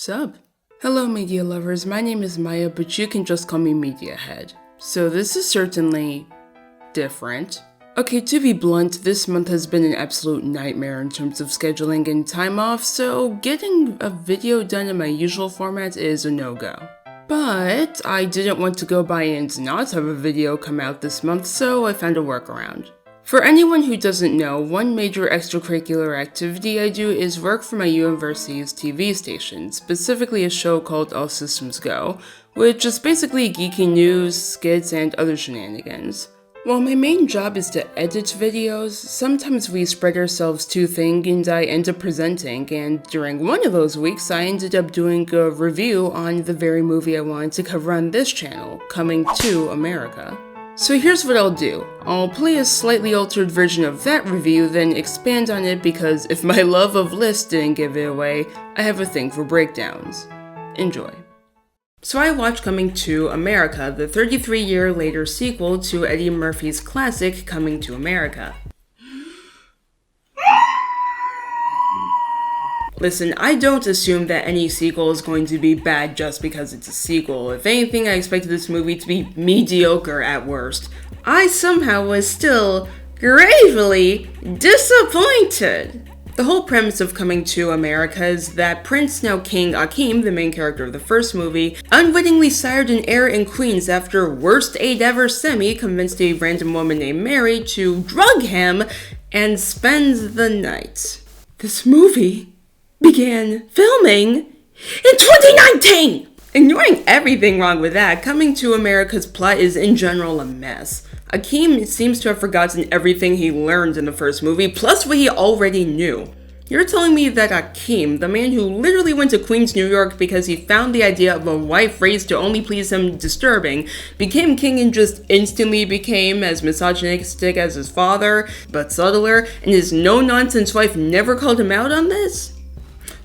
Sup? Hello media lovers, my name is Maya, but you can just call me Media Head. So this is certainly different. Okay, to be blunt, this month has been an absolute nightmare in terms of scheduling and time off, so getting a video done in my usual format is a no-go. But I didn't want to go by and not have a video come out this month, so I found a workaround. For anyone who doesn't know, one major extracurricular activity I do is work for my university's TV station, specifically a show called All Systems Go, which is basically geeky news, skits, and other shenanigans. While my main job is to edit videos, sometimes we spread ourselves too thin and I end up presenting, and during one of those weeks I ended up doing a review on the very movie I wanted to cover on this channel, Coming to America. So here's what I'll do. I'll play a slightly altered version of that review, then expand on it because if my love of lists didn't give it away, I have a thing for breakdowns. Enjoy. So I watched Coming to America, the 33-year later sequel to Eddie Murphy's classic Coming to America. Listen, I don't assume that any sequel is going to be bad just because it's a sequel. If anything, I expected this movie to be mediocre at worst. I somehow was still gravely disappointed. The whole premise of Coming to America is that Prince, now King Akeem, the main character of the first movie, unwittingly sired an heir in Queens after worst aid ever Semi convinced a random woman named Mary to drug him and spend the night. This movie began filming in 2019! Ignoring everything wrong with that, Coming to America's plot is in general a mess. Akeem seems to have forgotten everything he learned in the first movie, plus what he already knew. You're telling me that Akeem, the man who literally went to Queens, New York because he found the idea of a wife raised to only please him disturbing, became king and just instantly became as misogynistic as his father, but subtler, and his no-nonsense wife never called him out on this?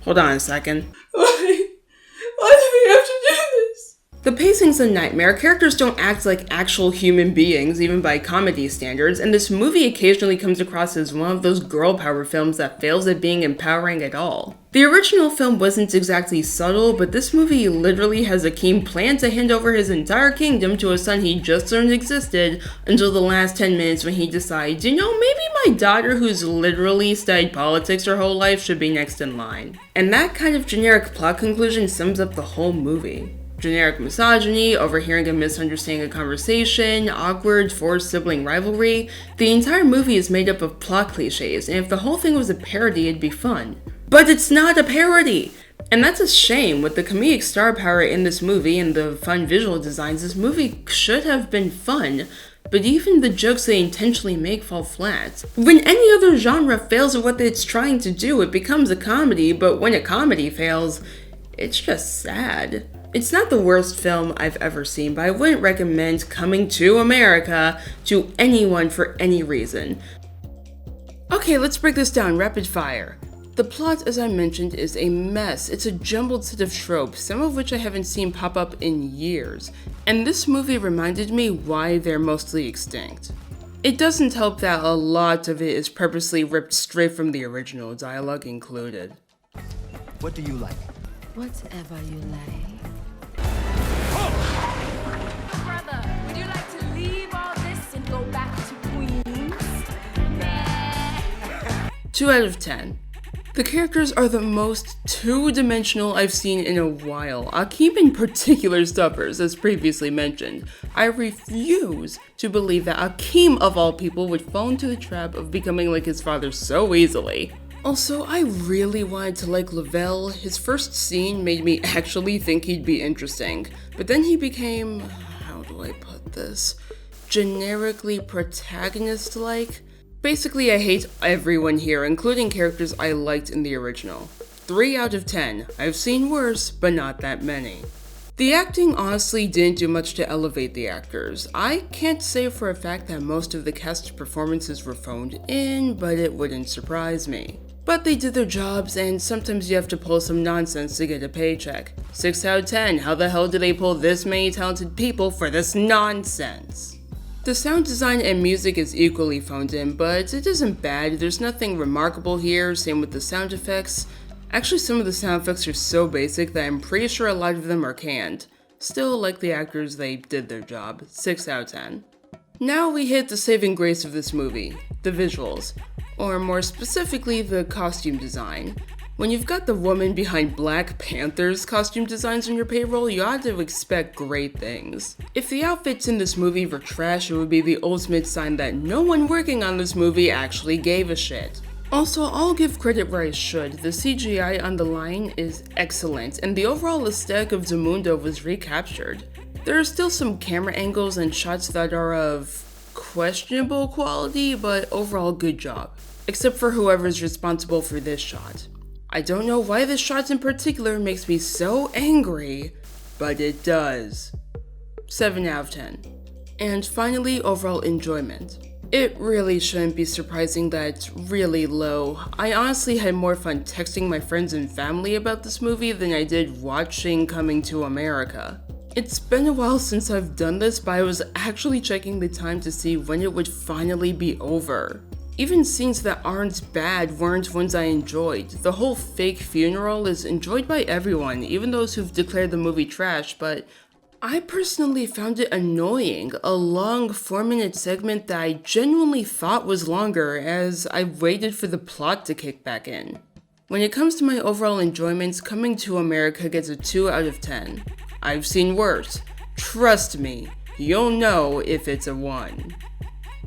Hold on a second. Why do we have to do this? The pacing's a nightmare. Characters don't act like actual human beings, even by comedy standards, and this movie occasionally comes across as one of those girl power films that fails at being empowering at all. The original film wasn't exactly subtle, but this movie literally has Akeem plan to hand over his entire kingdom to a son he just learned existed until the last 10 minutes when he decides, maybe my daughter who's literally studied politics her whole life should be next in line. And that kind of generic plot conclusion sums up the whole movie. Generic misogyny, overhearing and misunderstanding a conversation, awkward forced sibling rivalry. The entire movie is made up of plot cliches, and if the whole thing was a parody, it'd be fun. But it's not a parody! And that's a shame. With the comedic star power in this movie and the fun visual designs, this movie should have been fun, but even the jokes they intentionally make fall flat. When any other genre fails at what it's trying to do, it becomes a comedy, but when a comedy fails, it's just sad. It's not the worst film I've ever seen, but I wouldn't recommend Coming to America to anyone for any reason. Okay, let's break this down rapid fire. The plot, as I mentioned, is a mess. It's a jumbled set of tropes, some of which I haven't seen pop up in years. And this movie reminded me why they're mostly extinct. It doesn't help that a lot of it is purposely ripped straight from the original, dialogue included. What do you like? Whatever you like. Brother, would you like to leave all this and go back to Queens? Nah. 2 out of 10. The characters are the most two-dimensional I've seen in a while. Akeem in particular suffers, as previously mentioned. I refuse to believe that Akeem, of all people, would fall into the trap of becoming like his father so easily. Also, I really wanted to like Lavelle. His first scene made me actually think he'd be interesting. But then he became, how do I put this, generically protagonist-like? Basically, I hate everyone here, including characters I liked in the original. 3 out of 10. I've seen worse, but not that many. The acting honestly didn't do much to elevate the actors. I can't say for a fact that most of the cast's performances were phoned in, but it wouldn't surprise me. But they did their jobs, and sometimes you have to pull some nonsense to get a paycheck. 6 out of 10, how the hell did they pull this many talented people for this nonsense? The sound design and music is equally phoned in, but it isn't bad. There's nothing remarkable here, same with the sound effects. Actually, some of the sound effects are so basic that I'm pretty sure a lot of them are canned. Still, like the actors, they did their job. 6 out of 10. Now we hit the saving grace of this movie, the visuals, or more specifically, the costume design. When you've got the woman behind Black Panther's costume designs on your payroll, you ought to expect great things. If the outfits in this movie were trash, it would be the ultimate sign that no one working on this movie actually gave a shit. Also, I'll give credit where I should. The CGI on the line is excellent, and the overall aesthetic of Zamunda was recaptured. There are still some camera angles and shots that are of questionable quality, but overall good job. Except for whoever's responsible for this shot. I don't know why this shot in particular makes me so angry, but it does. 7 out of 10. And finally, overall enjoyment. It really shouldn't be surprising that it's really low. I honestly had more fun texting my friends and family about this movie than I did watching Coming to America. It's been a while since I've done this, but I was actually checking the time to see when it would finally be over. Even scenes that aren't bad weren't ones I enjoyed. The whole fake funeral is enjoyed by everyone, even those who've declared the movie trash, but I personally found it annoying, a long 4-minute segment that I genuinely thought was longer as I waited for the plot to kick back in. When it comes to my overall enjoyments, Coming to America gets a 2 out of 10. I've seen worse. Trust me, you'll know if it's a 1.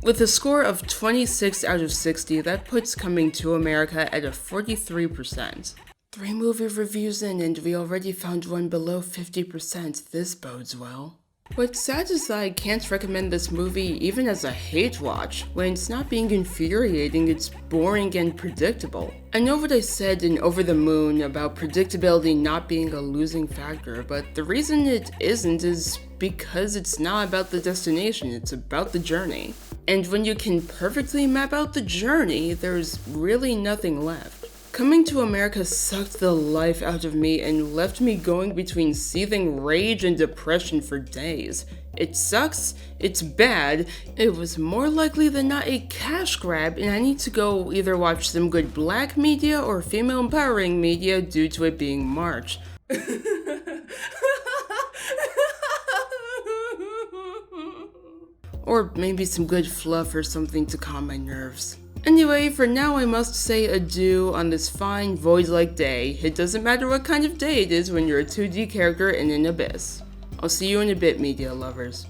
With a score of 26 out of 60, that puts Coming to America at a 43%. 3 movie reviews in and we already found one below 50%, this bodes well. What's sad is that I can't recommend this movie even as a hate watch. When it's not being infuriating, it's boring and predictable. I know what I said in Over the Moon about predictability not being a losing factor, but the reason it isn't is because it's not about the destination, it's about the journey. And when you can perfectly map out the journey, there's really nothing left. Coming to America sucked the life out of me and left me going between seething rage and depression for days. It sucks, it's bad, it was more likely than not a cash grab, and I need to go either watch some good black media or female empowering media due to it being March. Or maybe some good fluff or something to calm my nerves. Anyway, for now I must say adieu on this fine void-like day. It doesn't matter what kind of day it is when you're a 2D character in an abyss. I'll see you in a bit, media lovers.